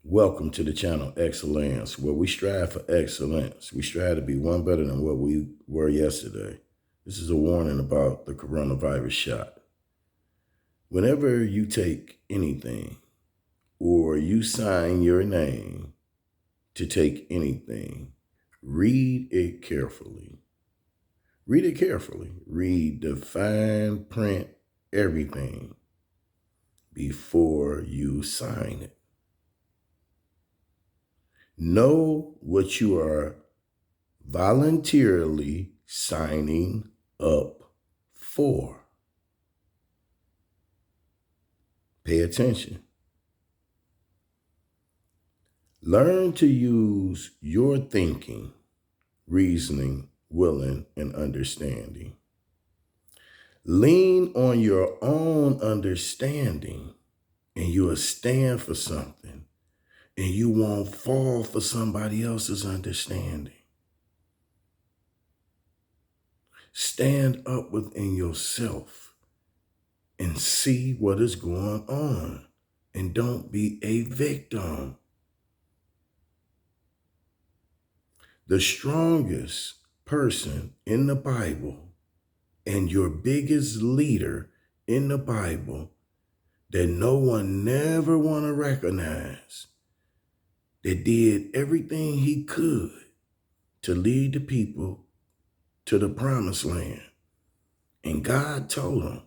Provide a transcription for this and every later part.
Welcome to the channel Excellence, where we strive for excellence. We strive to be one better than what we were yesterday. This is a warning about the coronavirus shot. Whenever you take anything or you sign your name to take anything, read it carefully. Read it carefully. Read the fine print, everything, before you sign it. Know what you are voluntarily signing up for. Pay attention. Learn to use your thinking, reasoning, willing, and understanding. Lean on your own understanding, and you'll stand for something, and you won't fall for somebody else's understanding. Stand up within yourself and see what is going on, and don't be a victim. The strongest person in the Bible and your biggest leader in the Bible that no one never want to recognize, that did everything he could to lead the people to the promised land. And God told him,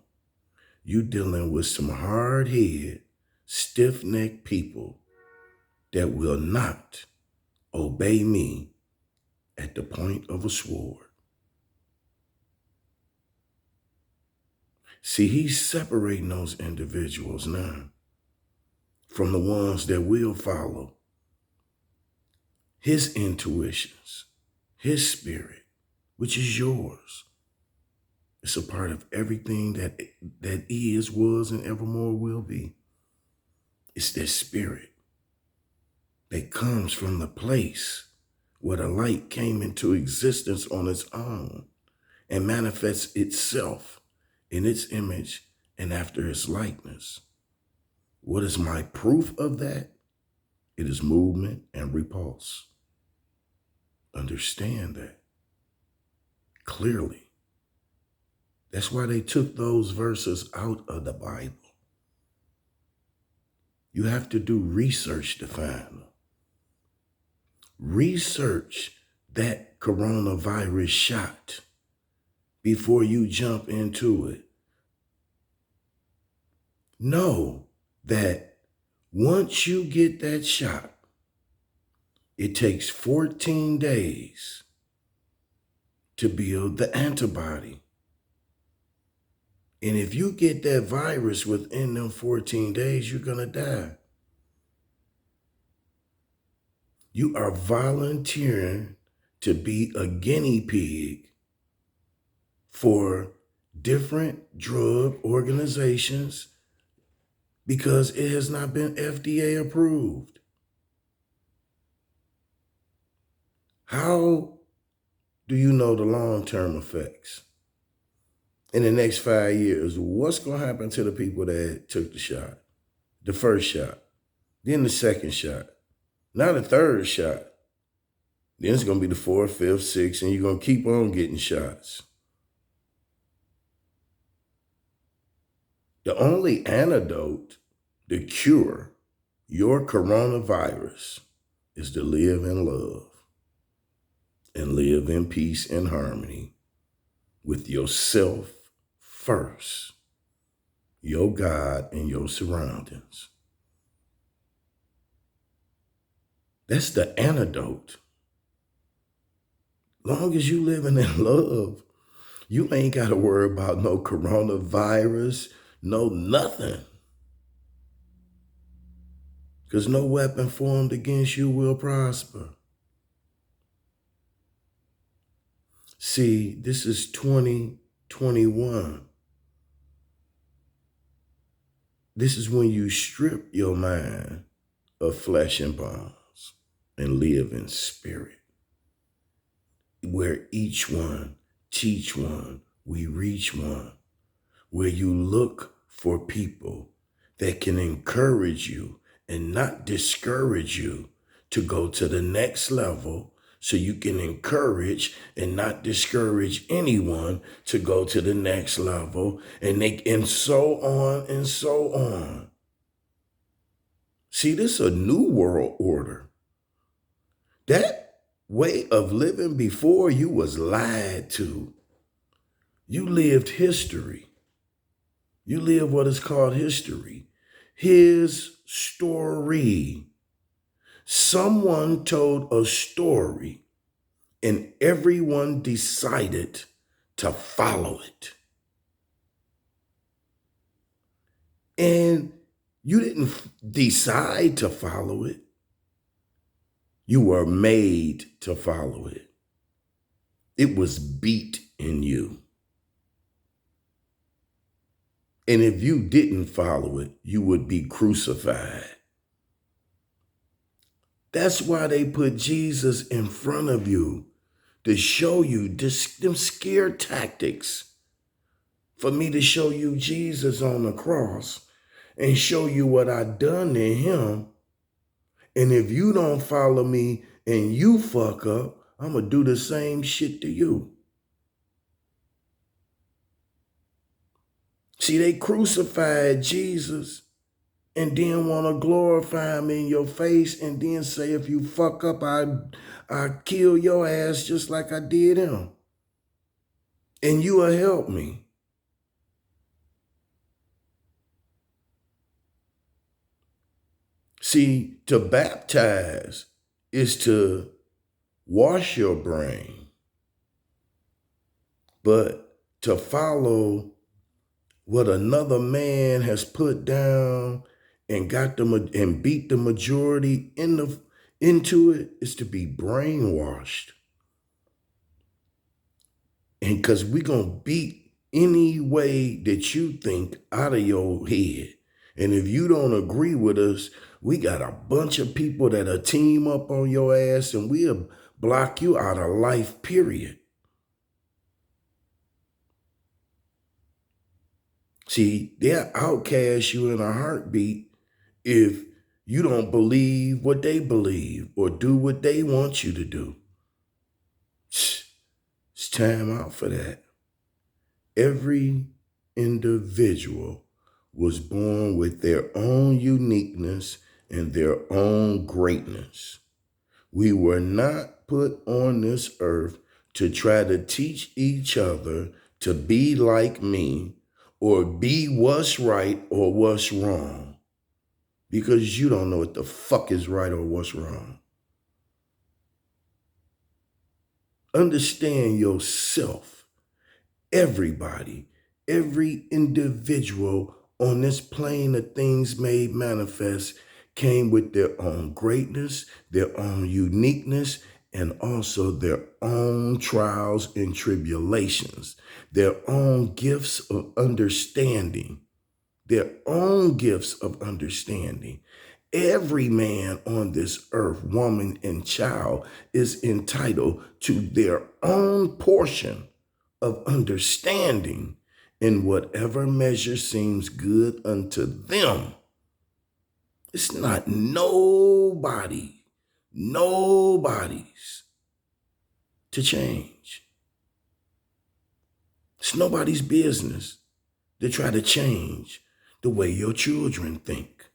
you dealing with some hard-headed, stiff-necked people that will not obey me at the point of a sword. See, he's separating those individuals now from the ones that will follow his intuitions, his spirit, which is yours. It's a part of everything that is, was, and evermore will be. It's that spirit that comes from the place where the light came into existence on its own and manifests itself in its image and after its likeness. What is my proof of that? It is movement and repulse. Understand that clearly. That's why they took those verses out of the Bible. You have to do research to find them. Research that coronavirus shot before you jump into it. Know that once you get that shot, it takes 14 days to build the antibody. And if you get that virus within them 14 days, you're going to die. You are volunteering to be a guinea pig for different drug organizations because it has not been FDA approved. How do you know the long-term effects? In the next 5 years, what's going to happen to the people that took the shot? The first shot, then the second shot, now the third shot. Then it's going to be the fourth, fifth, sixth, and you're going to keep on getting shots. The only antidote to cure your coronavirus is to live in love and live in peace and harmony with yourself first, your God, and your surroundings. That's the antidote. Long as you living in love, you ain't got to worry about no coronavirus, no nothing. Because no weapon formed against you will prosper. See, this is 2021. This is when you strip your mind of flesh and bones and live in spirit, where each one teach one, we reach one, where you look for people that can encourage you and not discourage you to go to the next level, so you can encourage and not discourage anyone to go to the next level, and so on and so on. See, this is a new world order. That way of living before, you was lied to. You lived history. You live what is called history. His story. Someone told a story and everyone decided to follow it. And you didn't decide to follow it. You were made to follow it. It was beat in you. And if you didn't follow it, you would be crucified. That's why they put Jesus in front of you, to show you them scare tactics. For me to show you Jesus on the cross and show you what I done to him. And if you don't follow me and you fuck up, I'm going to do the same shit to you. See, they crucified Jesus and then want to glorify him in your face and then say, if you fuck up, I kill your ass just like I did him. And you will help me. See, to baptize is to wash your brain. But to follow what another man has put down and beat the majority into it is to be brainwashed. And because we're going to beat any way that you think out of your head. And if you don't agree with us, we got a bunch of people that'll team up on your ass and we'll block you out of life, period. See, they'll outcast you in a heartbeat if you don't believe what they believe or do what they want you to do. It's time out for that. Every individual was born with their own uniqueness and their own greatness. We were not put on this earth to try to teach each other to be like me or be what's right or what's wrong, because you don't know what the fuck is right or what's wrong. Understand yourself. Everybody, every individual on this plane of things made manifest came with their own greatness, their own uniqueness, and also their own trials and tribulations, their own gifts of understanding, their own gifts of understanding. Every man on this earth, woman, and child is entitled to their own portion of understanding in whatever measure seems good unto them. It's not nobody's to change. It's nobody's business to try to change the way your children think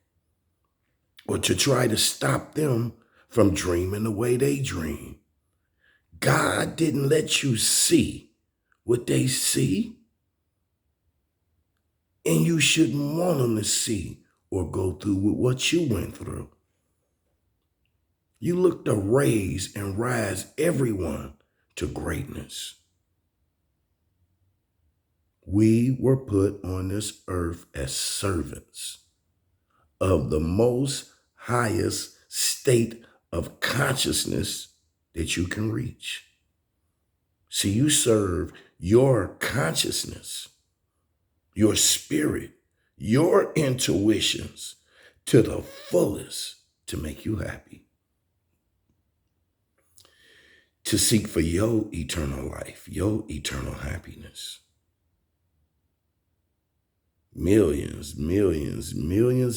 or to try to stop them from dreaming the way they dream. God didn't let you see what they see, and you shouldn't want them to see or go through with what you went through. You look to raise and rise everyone to greatness. We were put on this earth as servants of the most highest state of consciousness that you can reach. See, you serve your consciousness, your spirit, your intuitions to the fullest to make you happy. To seek for your eternal life, your eternal happiness. Millions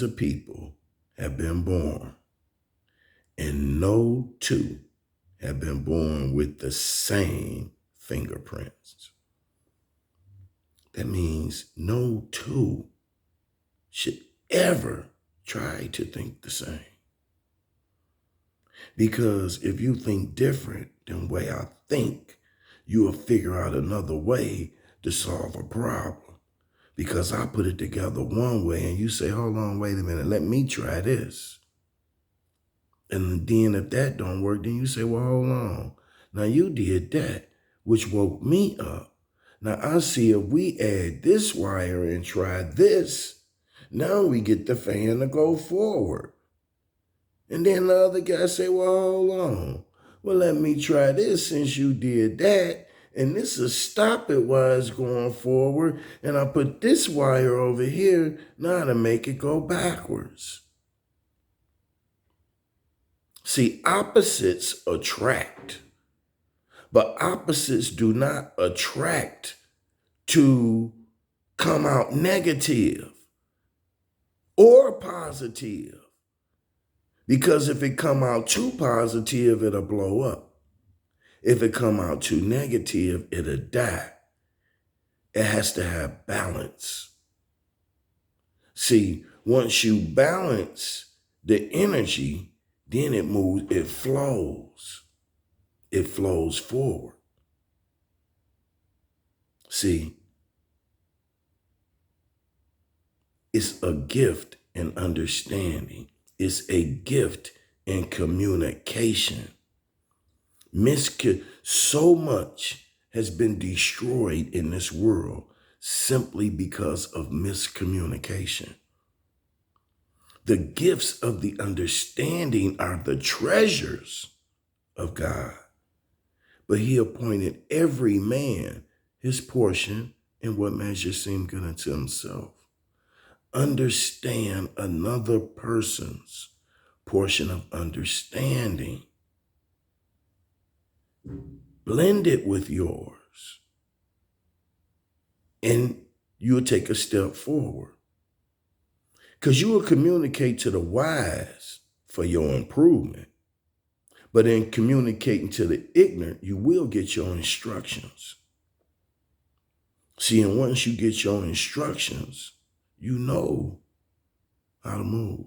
of people have been born, and no two have been born with the same fingerprints. That means no two should ever try to think the same. Because if you think different than the way I think, you will figure out another way to solve a problem. Because I put it together one way and you say, hold on, wait a minute, let me try this. And then if that don't work, then you say, well, hold on. Now you did that, which woke me up. Now I see if we add this wire and try this, now we get the fan to go forward. And then the other guy say, well, hold on. Well, let me try this since you did that. And this will stop it while it's going forward. And I put this wire over here now to make it go backwards. See, opposites attract, but opposites do not attract to come out negative or positive. Because if it come out too positive, it'll blow up. If it come out too negative, it'll die. It has to have balance. See, once you balance the energy, then it moves, it flows. It flows forward. See, it's a gift in understanding. It's a gift in communication. So much has been destroyed in this world simply because of miscommunication. The gifts of the understanding are the treasures of God. But he appointed every man his portion in what measure seemed good unto himself. Understand another person's portion of understanding. Blend it with yours. And you'll take a step forward. Because you will communicate to the wise for your improvement. But in communicating to the ignorant, you will get your instructions. See, and once you get your instructions, you know how to move.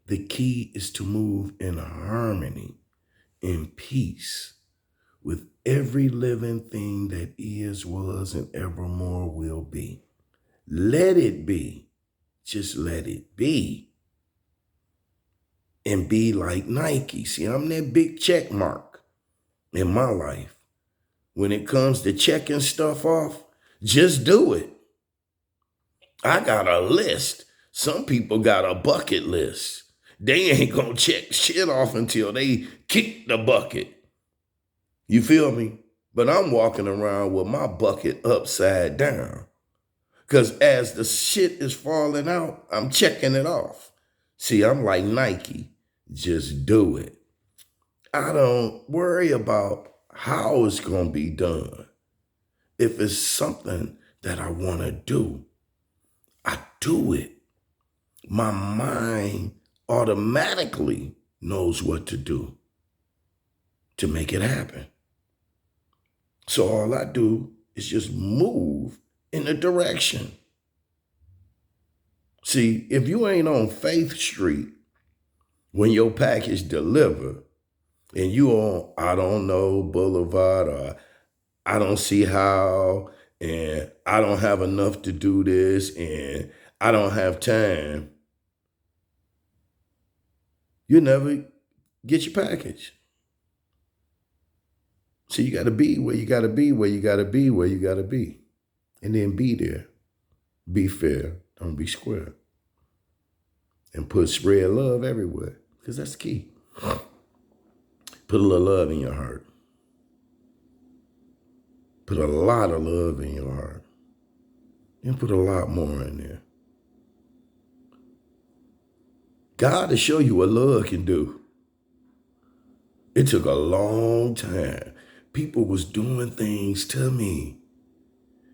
The key is to move in harmony, in peace, with every living thing that is, was, and evermore will be. Let it be. Just let it be. And be like Nike. See, I'm that big check mark in my life. When it comes to checking stuff off, just do it. I got a list. Some people got a bucket list. They ain't gonna check shit off until they kick the bucket. You feel me? But I'm walking around with my bucket upside down. Because as the shit is falling out, I'm checking it off. See, I'm like Nike. Just do it. I don't worry about how it's going to be done. If it's something that I want to do, I do it. My mind automatically knows what to do to make it happen. So all I do is just move in the direction. See, if you ain't on Faith Street when your package delivered and you on, I don't know, Boulevard, or I don't see how, and I don't have enough to do this, and I don't have time, you never get your package. So you got to be where you got to be, where you got to be, where you got to be. And then be there. Be fair. Don't be square. And spread love everywhere. Because that's the key. Put a little love in your heart. Put a lot of love in your heart. And put a lot more in there. God will show you what love can do. It took a long time. People was doing things to me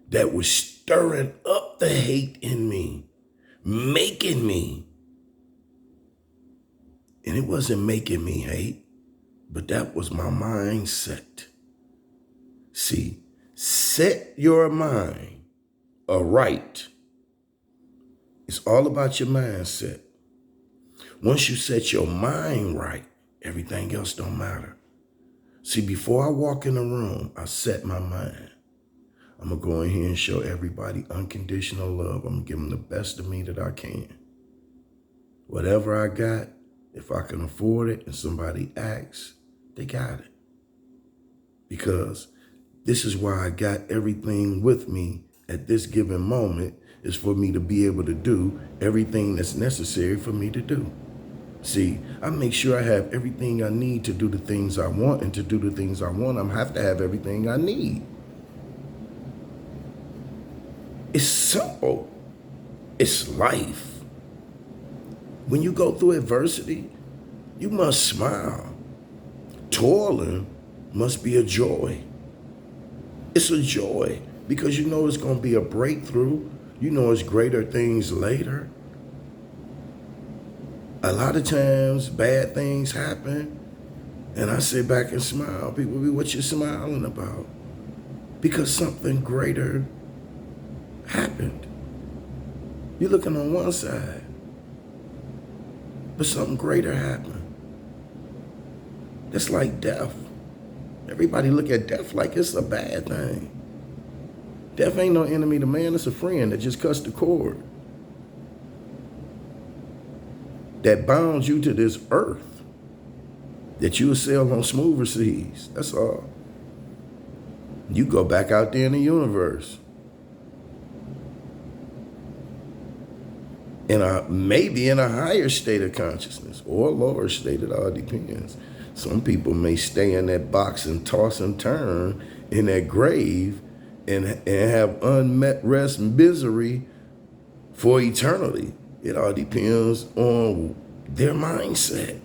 that was stirring up the hate in me. making me. And it wasn't making me hate, but that was my mindset. See, set your mind aright. It's all about your mindset. Once you set your mind right, everything else don't matter. See, before I walk in the room, I set my mind. I'm going to go in here and show everybody unconditional love. I'm going to give them the best of me that I can. Whatever I got, if I can afford it and somebody asks, they got it. Because this is why I got everything with me at this given moment, is for me to be able to do everything that's necessary for me to do. See, I make sure I have everything I need to do the things I want, and to do the things I want, I have to have everything I need. It's simple. It's life. When you go through adversity, you must smile. Toiling must be a joy. It's a joy because you know it's going to be a breakthrough. You know it's greater things later. A lot of times bad things happen and I sit back and smile. People be, what you smiling about? Because something greater happened. You're looking on one side, but something greater happened. That's like death. Everybody look at death like it's a bad thing. Death ain't no enemy to man, it's a friend that just cuts the cord. That bounds you to this earth, that you'll sail on smoother seas. That's all. You go back out there in the universe. Maybe in a higher state of consciousness or a lower state, it all depends. Some people may stay in that box and toss and turn in that grave and have unmet rest and misery for eternity. It all depends on their mindset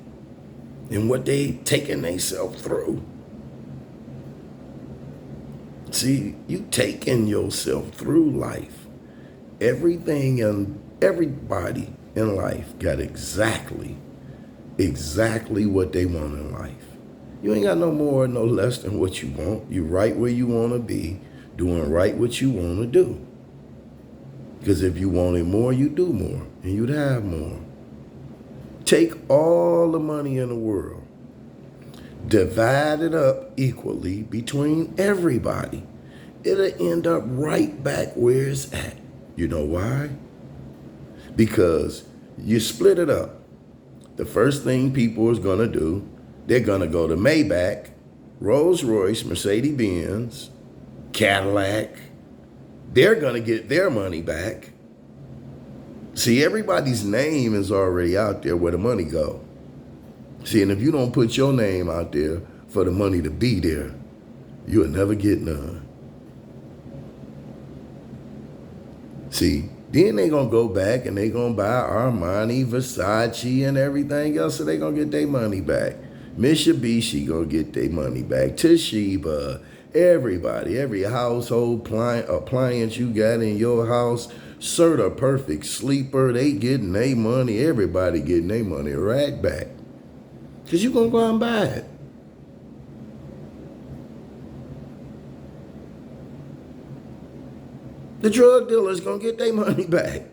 and what they taking themselves through. See, you taking yourself through life. Everything and everybody in life got exactly what they want in life. You ain't got no more or no less than what you want. You right where you want to be, doing right what you want to do. Because if you wanted more, you do more, and you'd have more. Take all the money in the world, divide it up equally between everybody. It'll end up right back where it's at. You know why? Because you split it up. The first thing people is going to do, they're going to go to Maybach, Rolls Royce, Mercedes-Benz, Cadillac. They're going to get their money back. See, everybody's name is already out there where the money go. See, and if you don't put your name out there for the money to be there, you'll never get none. See, then they going to go back and they going to buy Armani, Versace, and everything else, so they going to get their money back. Mitsubishi going to get their money back. Toshiba, everybody, every household appliance you got in your house, Serta Perfect Sleeper, they getting their money. Everybody getting their money right back. Because you're going to go out and buy it. The drug dealer's going to get their money back.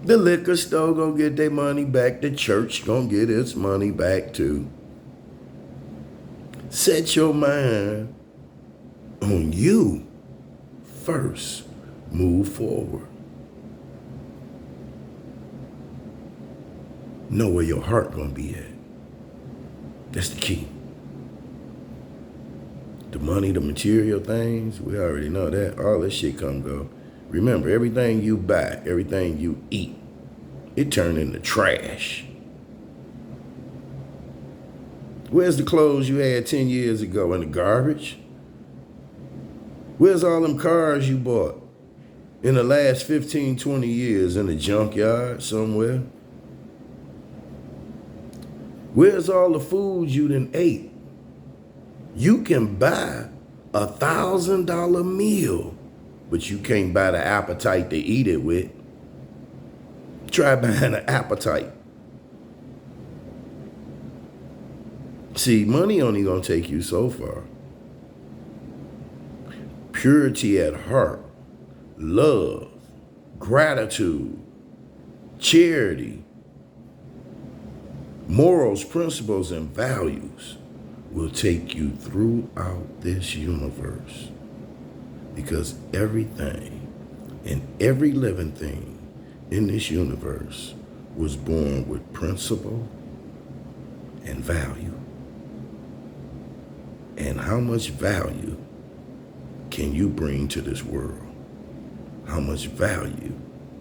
The liquor store going to get their money back. The church going to get its money back too. Set your mind on you first. Move forward. Know where your heart going to be at. That's the key. The money, the material things, we already know that. All this shit come go. Remember, everything you buy, everything you eat, it turned into trash. Where's the clothes you had 10 years ago? In the garbage? Where's all them cars you bought in the last 15, 20 years? In the junkyard somewhere? Where's all the food you done ate? You can buy $1,000 meal, but you can't buy the appetite to eat it with. Try buying an appetite. See, money only gonna take you so far. Purity at heart, love, gratitude, charity, morals, principles, and values will take you throughout this universe. Because everything and every living thing in this universe was born with principle and value. And how much value can you bring to this world? How much value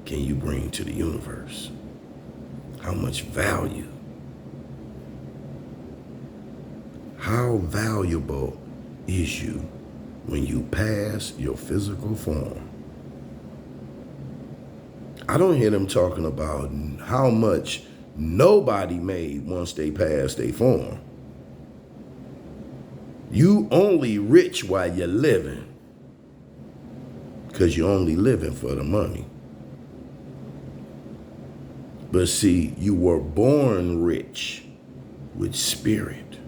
can you bring to the universe? How much value? How valuable is you when you pass your physical form? I don't hear them talking about how much nobody made once they passed their form. You only rich while you're living, because you're only living for the money. But see, you were born rich with spirit.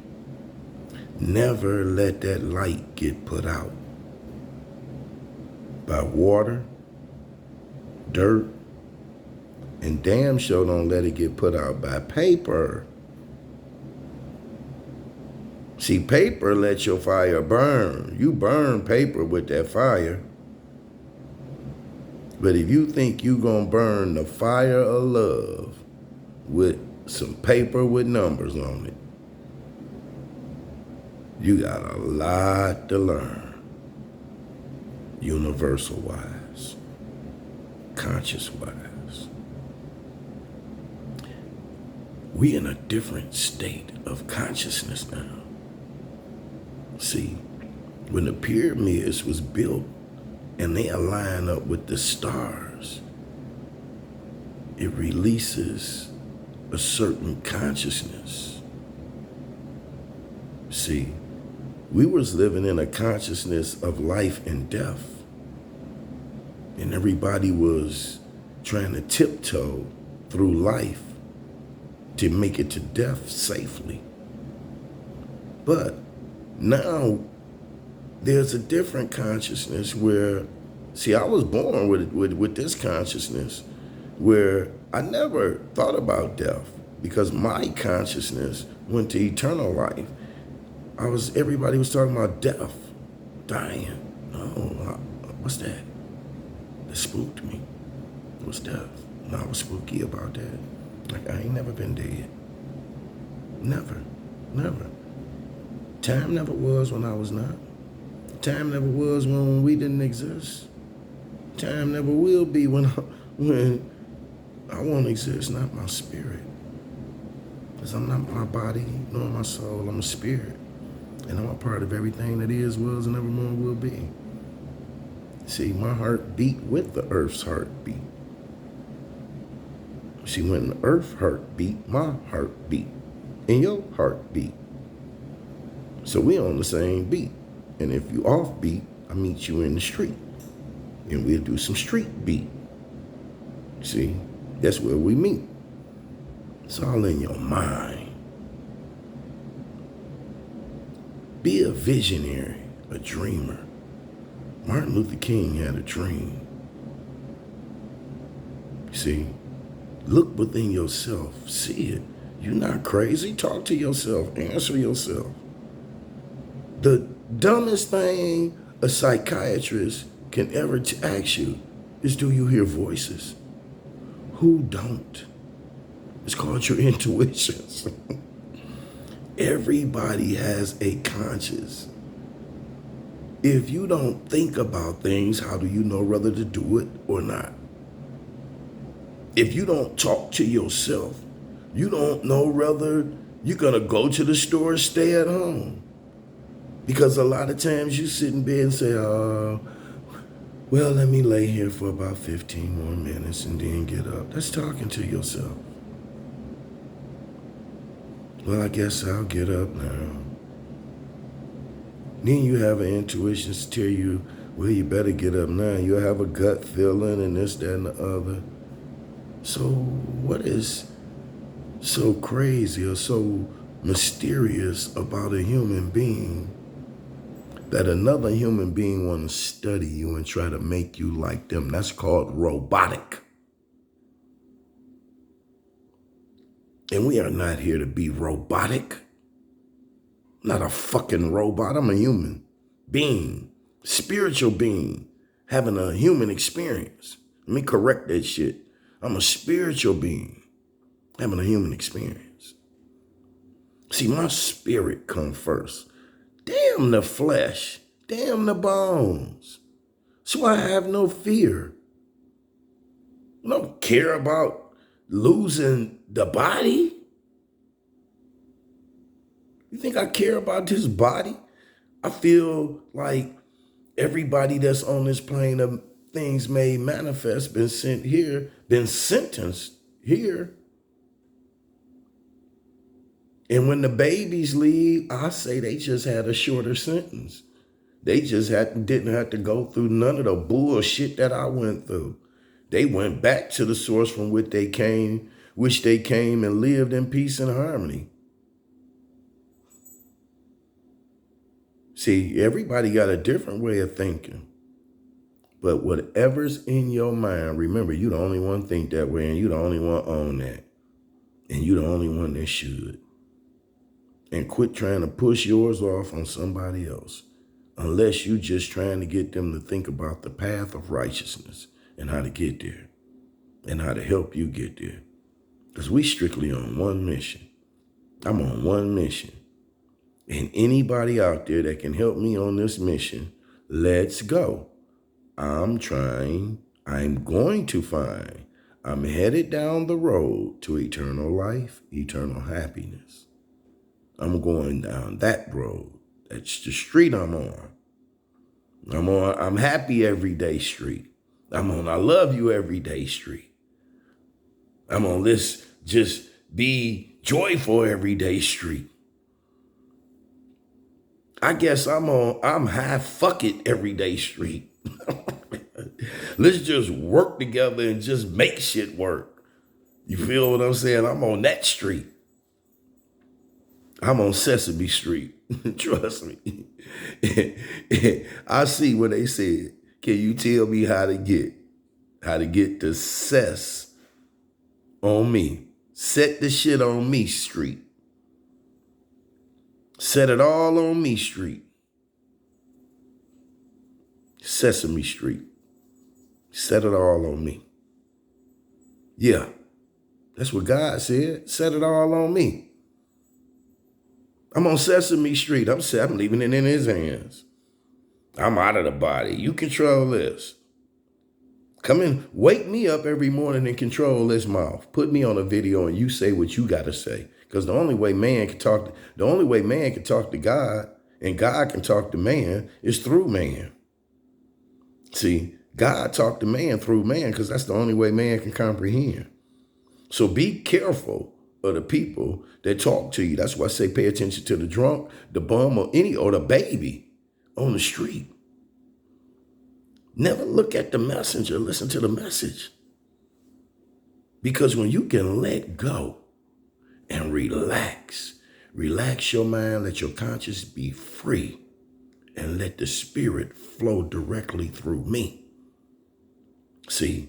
Never let that light get put out by water, dirt, and damn sure don't let it get put out by paper. See, paper lets your fire burn. You burn paper with that fire. But if you think you gonna burn the fire of love with some paper with numbers on it, you got a lot to learn. Universal wise, conscious wise. We in a different state of consciousness now. See, when the pyramids was built and they align up with the stars, it releases a certain consciousness. See, we was living in a consciousness of life and death, and everybody was trying to tiptoe through life to make it to death safely. But now there's a different consciousness where, see, I was born with this consciousness where I never thought about death because my consciousness went to eternal life. Everybody was talking about death, dying. No, what's that? That spooked me. What's death? No, I was spooky about that. Like, I ain't never been dead. Never. Time never was when I was not. Time never was when we didn't exist. Time never will be when I won't exist, not my spirit. Because I'm not my body, nor my soul. I'm a spirit. And I'm a part of everything that is, was, and evermore will be. See, my heart beat with the earth's heartbeat. See, when the earth's heart beat, my heart beat, and your heart beat. So we on the same beat. And if you off beat, I meet you in the street. And we'll do some street beat. See, that's where we meet. It's all in your mind. Be a visionary, a dreamer. Martin Luther King had a dream. See, look within yourself, see it. You're not crazy. Talk to yourself, answer yourself. The dumbest thing a psychiatrist can ever ask you is, do you hear voices? Who don't? It's called your intuitions. Everybody has a conscience. If you don't think about things, how do you know whether to do it or not? If you don't talk to yourself, you don't know whether you're going to go to the store or stay at home. Because a lot of times you sit in bed and say, well, let me lay here for about 15 more minutes and then get up. That's talking to yourself. Well, I guess I'll get up now. Then you have an intuition to tell you, well, you better get up now. You'll have a gut feeling and this, that, and the other. So what is so crazy or so mysterious about a human being that another human being want to study you and try to make you like them? That's called robotic. And we are not here to be robotic. I'm not a fucking robot. I'm a human being, spiritual being, having a human experience. Let me correct that shit. I'm a spiritual being, having a human experience. See, my spirit come first. Damn the flesh. Damn the bones. So I have no fear. I don't care about losing the body. You think I care about this body? I feel like everybody that's on this plane of things made manifest, been sent here, been sentenced here. And when the babies leave, I say they just had a shorter sentence. They just didn't have to go through none of the bullshit that I went through. They went back to the source from which they came and lived in peace and harmony. See, everybody got a different way of thinking. But whatever's in your mind, remember, you the only one think that way, and you the only one own that. And you the only one that should. And quit trying to push yours off on somebody else. Unless you just trying to get them to think about the path of righteousness and how to get there. And how to help you get there. Because we strictly on one mission. I'm on one mission. And anybody out there that can help me on this mission, let's go. I'm going to find. I'm headed down the road to eternal life, eternal happiness. I'm going down that road. That's the street I'm on. I'm happy everyday street. I'm on I love you everyday street. I'm on this just be joyful everyday street. I guess I'm half fuck it everyday street. Let's just work together and just make shit work. You feel what I'm saying? I'm on that street. I'm on Sesame Street. Trust me. I see what they said. Can you tell me how to get the cess on me? Set the shit on me street. Set it all on me street. Sesame Street. Set it all on me. Yeah, that's what God said. Set it all on me. I'm on Sesame Street. I'm leaving it in his hands. I'm out of the body. You control this. Come in, wake me up every morning and control this mouth. Put me on a video and you say what you got to say. Because the only way man can talk to God and God can talk to man is through man. See, God talked to man through man because that's the only way man can comprehend. So be careful of the people that talk to you. That's why I say pay attention to the drunk, the bum, or the baby on the street. Never look at the messenger, listen to the message. Because when you can let go and relax your mind, let your conscience be free, and let the spirit flow directly through me. See,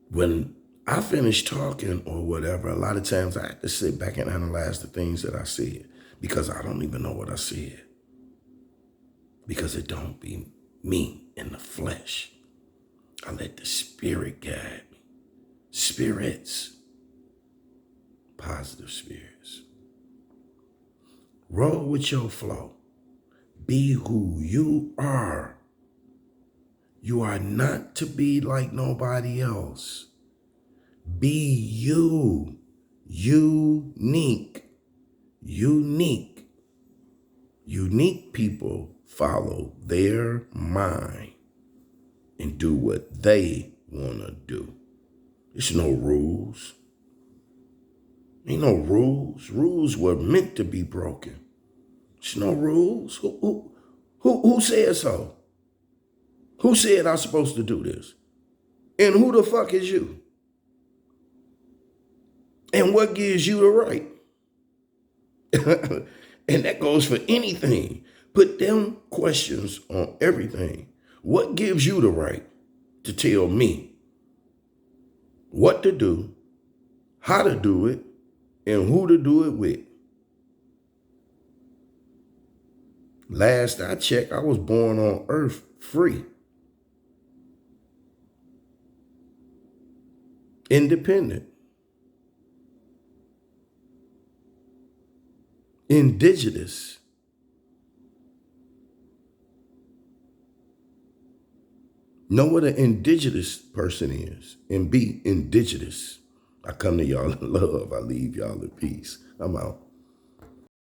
when I finish talking or whatever, a lot of times I have to sit back and analyze the things that I said because I don't even know what I said. Because it don't be me in the flesh. I let the spirit guide me. Spirits, positive spirits. Roll with your flow. Be who you are. You are not to be like nobody else. Be you. Unique. Unique. Unique people follow their mind and do what they want to do. There's no rules. Ain't no rules. Rules were meant to be broken. There's no rules. Who said so? Who said I'm supposed to do this? And who the fuck is you? And what gives you the right? And that goes for anything. Put them questions on everything. What gives you the right to tell me what to do, how to do it, and who to do it with? Last I checked, I was born on earth free, independent, indigenous. Know what an indigenous person is and be indigenous. I come to y'all in love. I leave y'all in peace. I'm out.